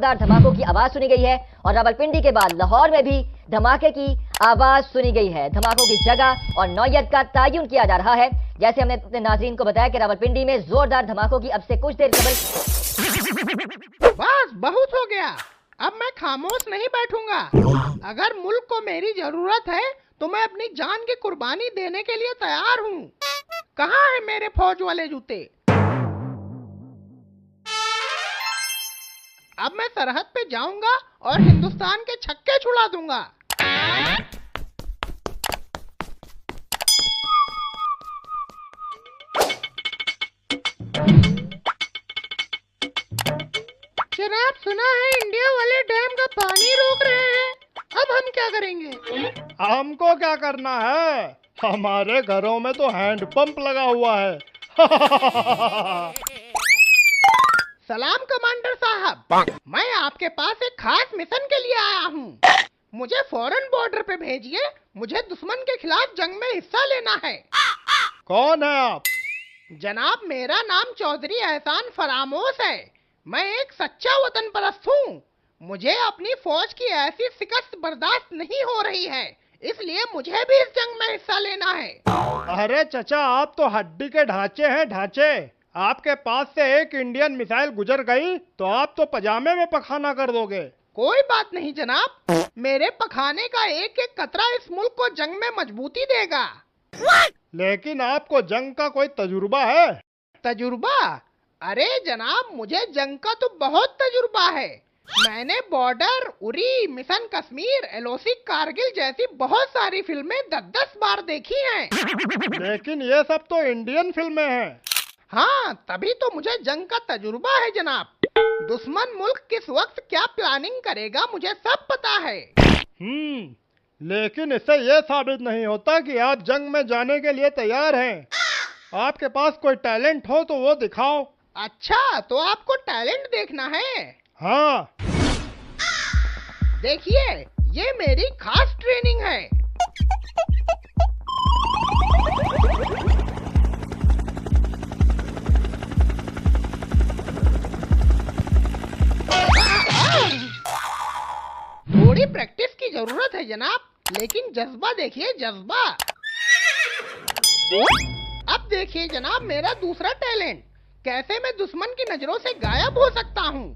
जोरदार धमाकों की आवाज सुनी गई है और रावलपिंडी के बाद लाहौर में भी धमाके की आवाज सुनी गई है। धमाकों की जगह और नौयत का तयन किया जा रहा है। जैसे हमने अपने नाज़रीन को बताया कि रावलपिंडी में जोरदार धमाकों की अब से कुछ देर कबल। बस बहुत हो गया, अब मैं खामोश नहीं बैठूंगा। अगर मुल्क को मेरी जरूरत है तो मैं अपनी जान की कुर्बानी देने के लिए तैयार हूँ। कहाँ है मेरे फौज वाले जूते? अब मैं सरहद पे जाऊंगा और हिंदुस्तान के छक्के छुड़ा दूंगा। जनाब, सुना है इंडिया वाले डैम का पानी रोक रहे हैं। अब हम क्या करेंगे? हमको क्या करना है, हमारे घरों में तो हैंडपंप लगा हुआ है। सलाम कमांडर साहब, मैं आपके पास एक खास मिशन के लिए आया हूँ। मुझे फौरन बॉर्डर पे भेजिए, मुझे दुश्मन के खिलाफ जंग में हिस्सा लेना है। कौन है आप? जनाब, मेरा नाम चौधरी एहसान फरामोश है। मैं एक सच्चा वतन परस्त हूँ। मुझे अपनी फौज की ऐसी शिकस्त बर्दाश्त नहीं हो रही है, इसलिए मुझे भी इस जंग में हिस्सा लेना है। अरे चचा, आप तो हड्डी के ढांचे हैं, ढांचे। आपके पास से एक इंडियन मिसाइल गुजर गई तो आप तो पजामे में पखाना कर दोगे। कोई बात नहीं जनाब, मेरे पखाने का एक एक कतरा इस मुल्क को जंग में मजबूती देगा। लेकिन आपको जंग का कोई तजुर्बा है? तजुर्बा? अरे जनाब, मुझे जंग का तो बहुत तजुर्बा है। मैंने border, Uri, mission Kashmir, LOC Kargil जैसी बहुत सारी फिल्में 10-10 बार देखी हैं। लेकिन ये सब तो इंडियन फिल्में हैं। हाँ, तभी तो मुझे जंग का तजुर्बा है जनाब। दुश्मन मुल्क किस वक्त क्या प्लानिंग करेगा मुझे सब पता है। लेकिन इससे ये साबित नहीं होता कि आप जंग में जाने के लिए तैयार हैं। आपके पास कोई टैलेंट हो तो वो दिखाओ। अच्छा, तो आपको टैलेंट देखना है? हाँ। देखिए, ये मेरी खास ट्रेनिंग है। थोड़ी प्रैक्टिस की जरूरत है जनाब, लेकिन जज्बा देखिए, जज्बा। अब देखिए जनाब, मेरा दूसरा टैलेंट, कैसे मैं दुश्मन की नजरों से गायब हो सकता हूँ।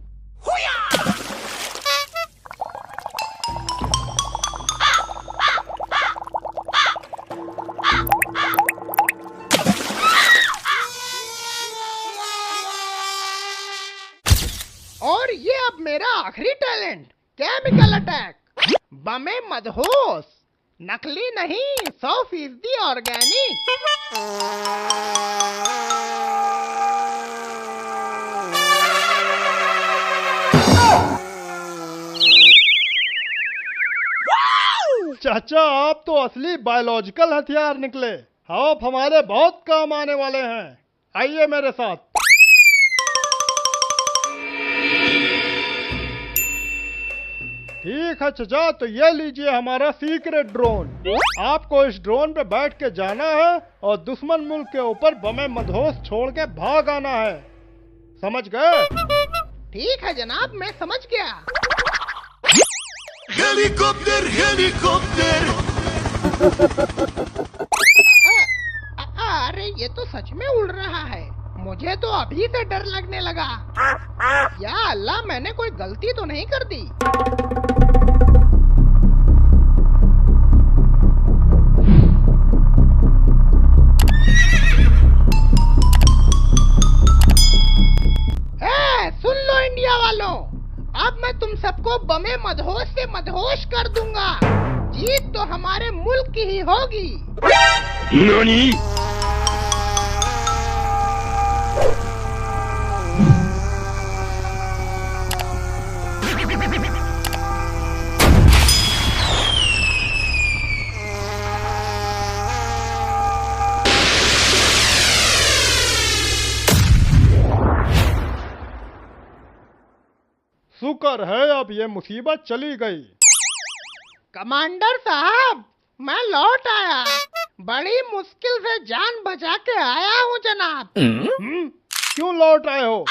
और ये अब मेरा आखिरी टैलेंट, केमिकल अटैक। बमे मदहोश, नकली नहीं, 100% ऑर्गेनिक। चाचा, आप तो असली बायोलॉजिकल हथियार निकले। आप हमारे बहुत काम आने वाले हैं। आइए मेरे साथ। ठीक है चाचा, तो ये लीजिए हमारा सीक्रेट ड्रोन। आपको इस ड्रोन पे बैठ के जाना है और दुश्मन मुल्क के ऊपर बमे मदहोश छोड़ के भाग आना है। समझ गए? ठीक है जनाब, मैं समझ गया। Helicopter, helicopter. अरे ये तो सच में उड़ रहा है। मुझे तो अभी से डर लगने लगा। या अल्लाह, मैंने कोई गलती तो नहीं कर दी? सुन लो इंडिया वालों, अब मैं तुम सबको बमे मदहोश से मदहोश कर दूंगा। जीत तो हमारे मुल्क की ही होगी। नानी? शुक्र है अब ये मुसीबत चली गई। कमांडर साहब, मैं लौट आया। बड़ी मुश्किल से जान बचा के आया हूँ जनाब। क्यों लौट आए हो?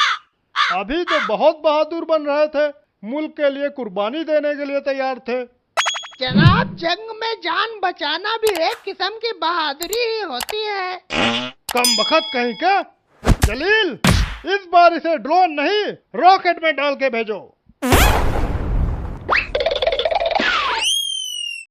अभी तो बहुत बहादुर बन रहे थे, मुल्क के लिए कुर्बानी देने के लिए तैयार थे। जनाब, जंग में जान बचाना भी एक किस्म की बहादुरी ही होती है। कम बखत कहीं का। जलील, इस बार इसे ड्रोन नहीं रॉकेट में डाल के भेजो।